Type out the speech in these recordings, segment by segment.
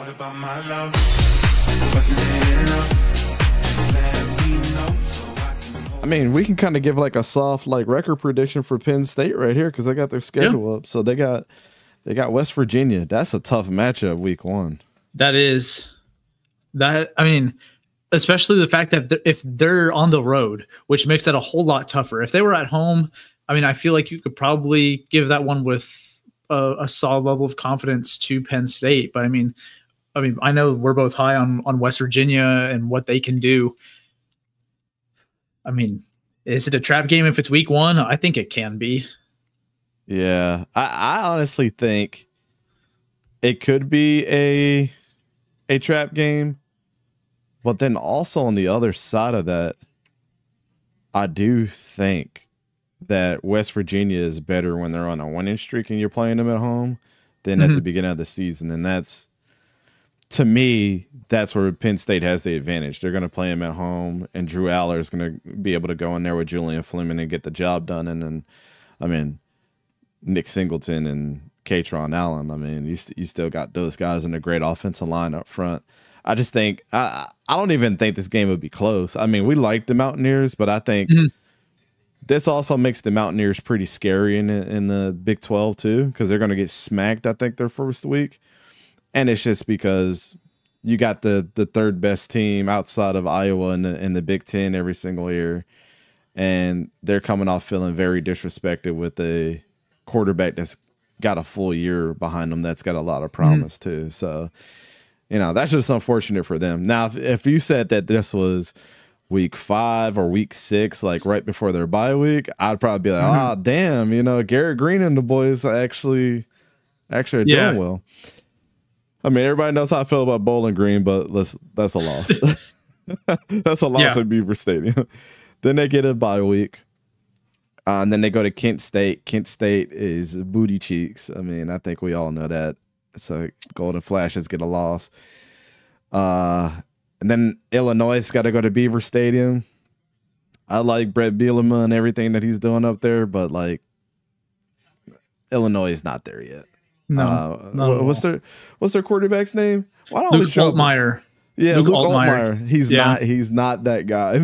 What about my love? Wasn't it enough? Just let me know so I can hold. I mean, we can kind of give like a soft like record prediction for Penn State right here because they got their schedule up. So they got West Virginia. That's a tough matchup week 1. That is that. I mean, especially the fact that if they're on the road, which makes that a whole lot tougher. If they were at home, I mean, I feel like you could probably give that one with a solid level of confidence to Penn State. But I mean, I know we're both high on West Virginia and what they can do. I mean, is it a trap game if it's week 1? I think it can be. Yeah, I honestly think it could be a trap game. But then also on the other side of that, I do think that West Virginia is better when they're on a winning streak and you're playing them at home than at the beginning of the season. And that's, to me, that's where Penn State has the advantage. They're going to play them at home, and Drew Aller is going to be able to go in there with Julian Fleming and get the job done. And then, I mean, Nick Singleton and Katron Allen, I mean, you still got those guys in a great offensive line up front. I just think I don't even think this game would be close. I mean, we like the Mountaineers, but I think this also makes the Mountaineers pretty scary in the Big 12 too, because they're going to get smacked, I think, their first week. And it's just because you got the third best team outside of Iowa in the Big 10 every single year, and they're coming off feeling very disrespected with a quarterback that's got a full year behind them that's got a lot of promise too. So, you know, that's just unfortunate for them. Now, if you said that this was week 5 or week 6, like right before their bye week, I'd probably be like, oh, damn, you know, Garrett Green and the boys actually are doing well. I mean, everybody knows how I feel about Bowling Green, but that's a loss. That's a loss at Beaver Stadium. Then they get a bye week. And then they go to Kent State. Kent State is booty cheeks. I mean, I think we all know that. So Golden Flashes get a loss. And then Illinois got to go to Beaver Stadium. I like Brett Bielema and everything that he's doing up there, but like Illinois is not there yet. No, what's their quarterback's name? Luke Altmaier. Yeah, Luke Altmaier. He's not that guy.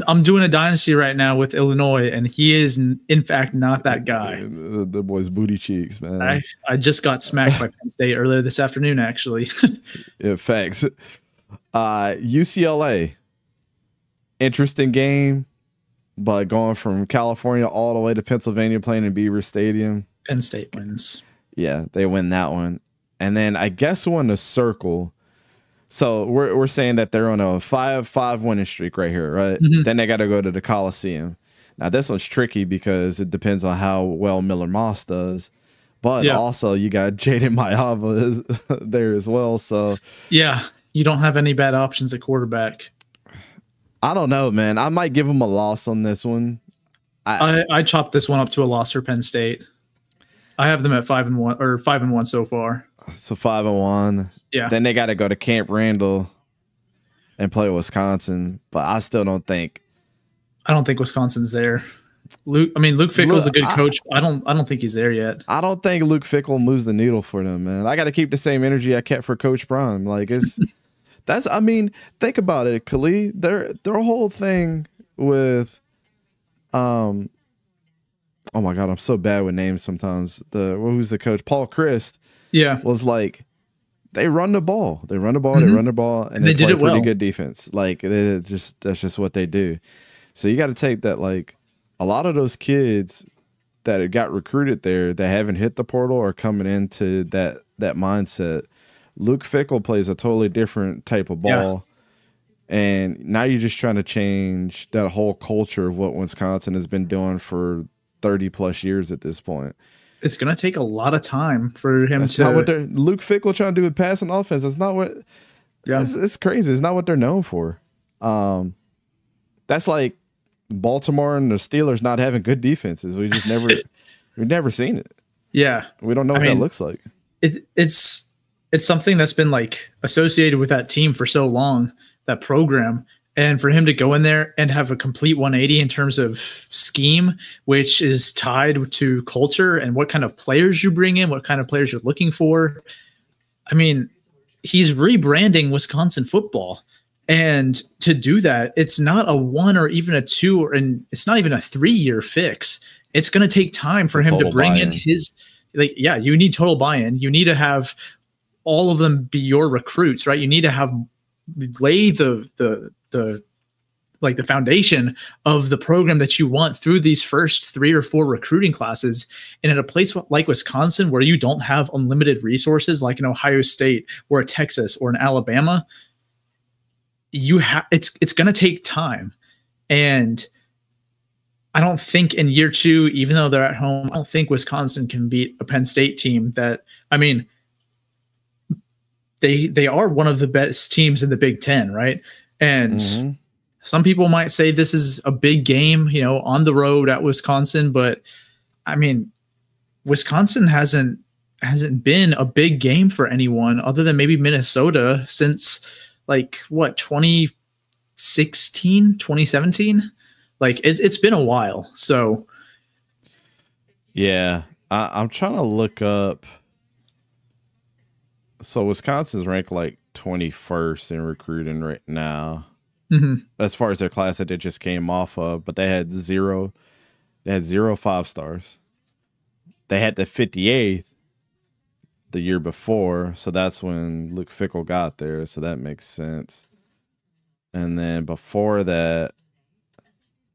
I'm doing a dynasty right now with Illinois, and he is in fact not that guy. The boy's booty cheeks, man. I just got smacked by Penn State earlier this afternoon, actually. Yeah, facts. UCLA, interesting game, but going from California all the way to Pennsylvania, playing in Beaver Stadium. Penn State wins. Yeah, they win that one, and then I guess we're in the circle. So we're saying that they're on a 5-5 winning streak right here, right? Then they got to go to the Coliseum. Now this one's tricky because it depends on how well Miller Moss does, but also you got Jaden Mayava there as well. So yeah, you don't have any bad options at quarterback. I don't know, man. I might give them a loss on this one. I chopped this one up to a loss for Penn State. I have them at 5-1 or 5-1 so far. So 5-1. Yeah. Then they got to go to Camp Randall and play Wisconsin, but I still don't think. I don't think Wisconsin's there. Luke Fickell's a good coach. I don't think he's there yet. I don't think Luke Fickell moves the needle for them, man. I got to keep the same energy I kept for Coach Prime. Like I mean, think about it, Khalid. Their whole thing with oh my God, I'm so bad with names sometimes. Who's the coach? Paul Christ. Yeah. Was like, they run the ball. They run the ball, and they did play it well. pretty good defense. Like that's just what they do. So you got to take that, like a lot of those kids that got recruited there that haven't hit the portal are coming into that mindset. Luke Fickell plays a totally different type of ball. And now you're just trying to change that whole culture of what Wisconsin has been doing for 30 plus years at this point. It's going to take a lot of time for him That's to. not what Luke Fickell trying to do with passing offense. That's not what. Yeah, it's crazy. It's not what they're known for. That's like Baltimore and the Steelers not having good defenses. We just never, we've never seen it. Yeah, we don't know what that looks like. It's something that's been like associated with that team for so long, that program. And for him to go in there and have a complete 180 in terms of scheme, which is tied to culture and what kind of players you bring in, what kind of players you're looking for. I mean, he's rebranding Wisconsin football. And to do that, it's not a 1 or even a 2, and it's not even a 3-year fix. It's going to take time for him to bring in his, like, yeah, you need total buy-in. You need to have all of them be your recruits, right? You need to have lay the foundation of the program that you want through these first 3 or 4 recruiting classes. And in a place like Wisconsin, where you don't have unlimited resources, like in Ohio State or a Texas or an Alabama, it's going to take time. And I don't think in year 2, even though they're at home, I don't think Wisconsin can beat a Penn State team that, I mean, they are one of the best teams in the Big Ten, right? And some people might say this is a big game, you know, on the road at Wisconsin, but I mean, Wisconsin hasn't been a big game for anyone other than maybe Minnesota since, like, what, 2016, 2017? Like, it's been a while. So, yeah, I'm trying to look up. So Wisconsin's ranked like 21st in recruiting right now, as far as their class that they just came off of. But they had zero 5-stars. They had the 58th the year before, so that's when Luke Fickell got there. So that makes sense. And then before that,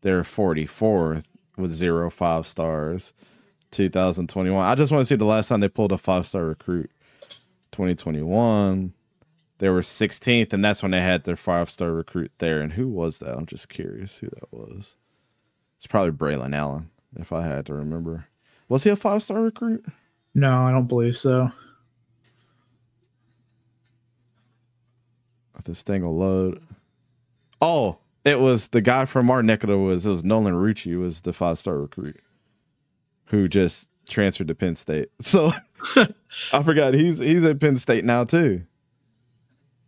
they're 44th with 0 5-stars. 2021. I just want to see the last time they pulled a 5-star recruit. 2021, they were 16th, and that's when they had their 5-star recruit there. And who was that? I'm just curious who that was. It's probably Braylon Allen, if I had to remember. Was he a 5-star recruit? No, I don't believe so. This thing will load. Oh, it was the guy from our neck of the woods. It was Nolan Rucci was the 5-star recruit who just transferred to Penn State. So I forgot he's at Penn State now too.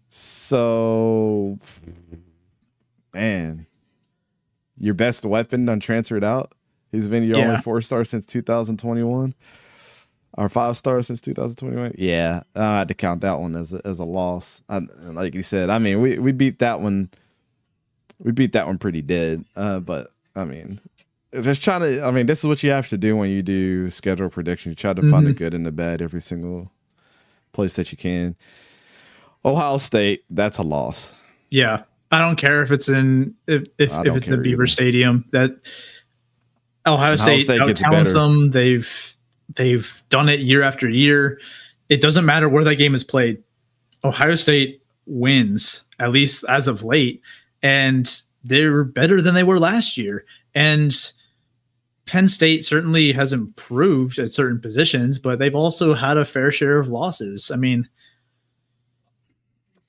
So, man, your best weapon done transferred out. He's been your only 4-star since 2021. Our 5-star since 2021. Yeah, I had to count that one as a loss. Like you said, I mean, we beat that one. We beat that one pretty dead. But I mean, just trying to. I mean, this is what you have to do when you do schedule prediction. You try to find the good and the bad every single place that you can. Ohio State, that's a loss. Yeah, I don't care if it's in if it's the Beaver Stadium. That Ohio State out-talents them. They've done it year after year. It doesn't matter where that game is played. Ohio State wins, at least as of late, and they're better than they were last year. And Penn State certainly has improved at certain positions, but they've also had a fair share of losses. I mean,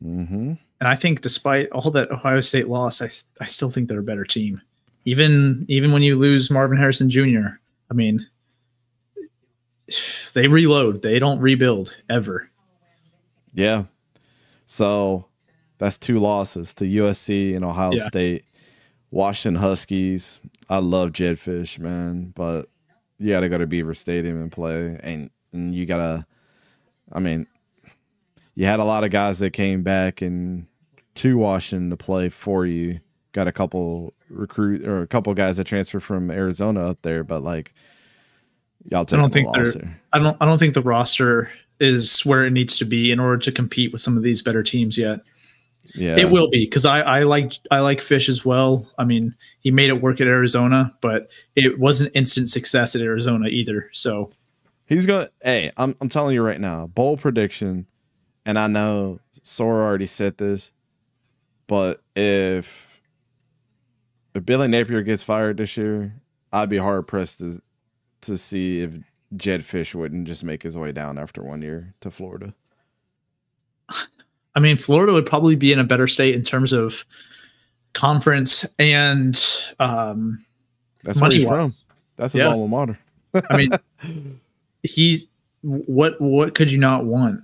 and I think despite all that Ohio State loss, I still think they're a better team. Even when you lose Marvin Harrison Jr., I mean, they reload. They don't rebuild ever. Yeah. So that's 2 losses to USC and Ohio State. Washington Huskies. I love Jedfish, man, but you got to go to Beaver Stadium and play. And you got to, I mean, you had a lot of guys that came back and to Washington to play for you. Got a couple guys that transferred from Arizona up there, but like, y'all take I don't think the roster is where it needs to be in order to compete with some of these better teams yet. Yeah, it will be, because I like Fish as well. I mean, he made it work at Arizona, but it wasn't instant success at Arizona either. So he's gonna. Hey, I'm telling you right now, bold prediction, and I know Sora already said this, but if Billy Napier gets fired this year, I'd be hard pressed to see if Jed Fish wouldn't just make his way down after 1 year to Florida. I mean, Florida would probably be in a better state in terms of conference and that's where he's from. That's his alma mater. I mean, what could you not want?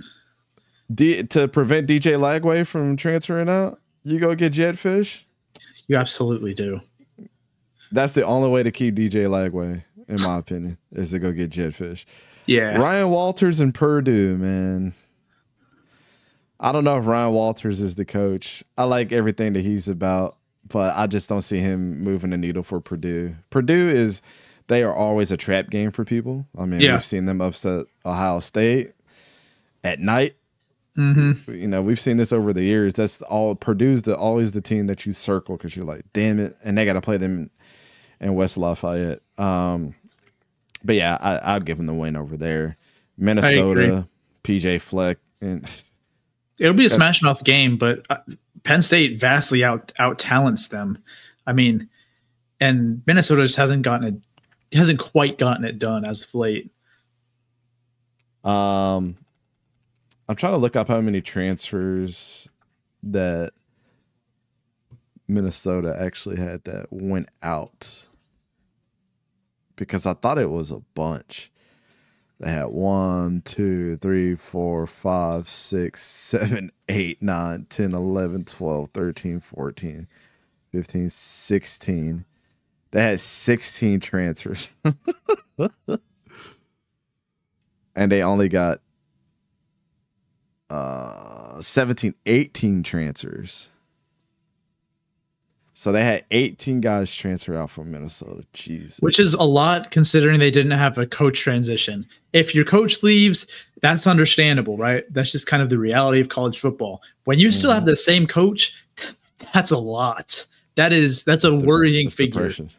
To prevent DJ Lagway from transferring out, you go get Jed Fish? You absolutely do. That's the only way to keep DJ Lagway, in my opinion, is to go get Jed Fish. Yeah. Ryan Walters and Purdue, man. I don't know if Ryan Walters is the coach. I like everything that he's about, but I just don't see him moving the needle for Purdue. They are always a trap game for people. I mean, we've seen them upset Ohio State at night. You know, we've seen this over the years. That's all. Purdue's always the team that you circle because you're like, damn it, and they got to play them in West Lafayette. But yeah, I'll give them the win over there. Minnesota, PJ Fleck, and it'll be a smash mouth game, but Penn State vastly out talents them. I mean, and Minnesota just hasn't quite gotten it done as of late. I'm trying to look up how many transfers that Minnesota actually had that went out, because I thought it was a bunch. They had 1, 2, 3, 4, 5, 6, 7, 8, 9, 10, 11, 12, 13, 14, 15, 16. They had 16 transfers. And they only got 17, 18 transfers. So they had 18 guys transfer out from Minnesota. Jesus. Which is a lot considering they didn't have a coach transition. If your coach leaves, that's understandable, right? That's just kind of the reality of college football. When you still have the same coach, that's a lot. That's a worrying figure. Depression.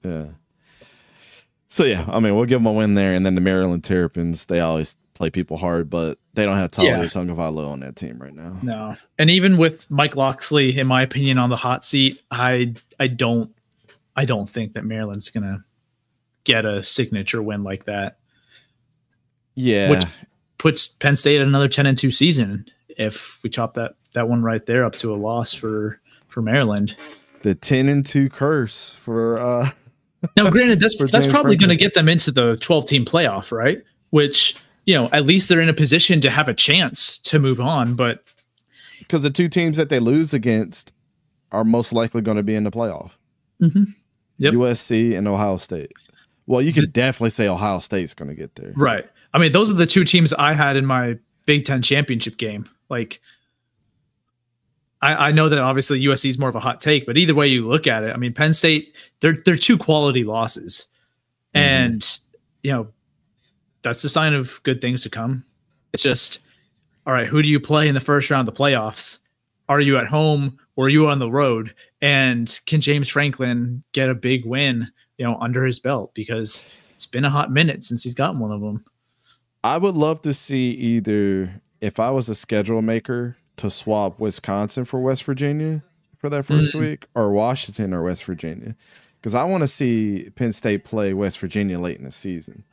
Yeah. So yeah, I mean, we'll give them a win there, and then the Maryland Terrapins, they always play people hard, but they don't have Talia Tagovailoa on that team right now. No, and even with Mike Locksley, in my opinion, on the hot seat, I don't think that Maryland's gonna get a signature win like that. Yeah, which puts Penn State at another 10-2 season if we chop that one right there up to a loss for Maryland. The 10-2 curse for. Now, granted, that's probably going to get them into the 12-team playoff, right? Which, you know, at least they're in a position to have a chance to move on. But because the two teams that they lose against are most likely going to be in the playoff. Yep. USC and Ohio State. Well, you could definitely say Ohio State's going to get there. Right. I mean, those are the two teams I had in my Big Ten championship game. Like, I know that obviously USC is more of a hot take, but either way you look at it, I mean, Penn State, they're two quality losses. And, you know, that's a sign of good things to come. It's just, all right, who do you play in the first round of the playoffs? Are you at home or are you on the road? And can James Franklin get a big win, you know, under his belt? Because it's been a hot minute since he's gotten one of them. I would love to see either, if I was a schedule maker, to swap Wisconsin for West Virginia for that first week, or Washington or West Virginia, because I want to see Penn State play West Virginia late in the season,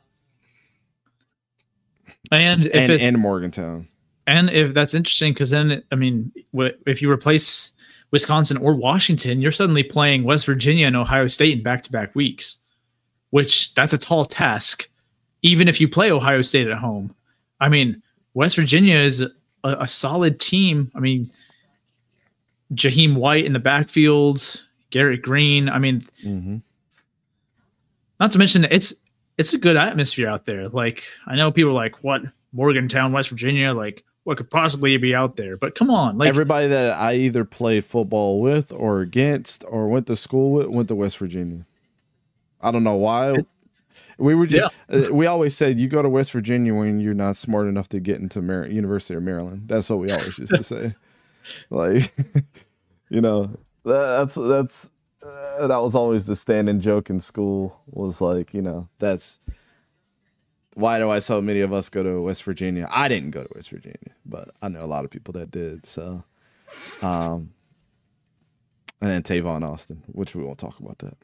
and Morgantown. And if that's interesting, because then, I mean, if you replace Wisconsin or Washington, you're suddenly playing West Virginia and Ohio State in back-to-back weeks, which that's a tall task, even if you play Ohio State at home. I mean, West Virginia is a solid team. I mean, Jaheim White in the backfield, Garrett Green. I mean, not to mention it's a good atmosphere out there. Like, I know people are like, what, Morgantown, West Virginia? Like, what could possibly be out there? But come on, like, everybody that I either played football with or against or went to school with went to West Virginia. I don't know why. We were just, we always said you go to West Virginia when you're not smart enough to get into University of Maryland. That's what we always used to say. Like, you know, that was always the standing joke in school, was like, you know, that's why do so many of us go to West Virginia? I didn't go to West Virginia, but I know a lot of people that did. So, and then Tavon Austin, which we won't talk about that.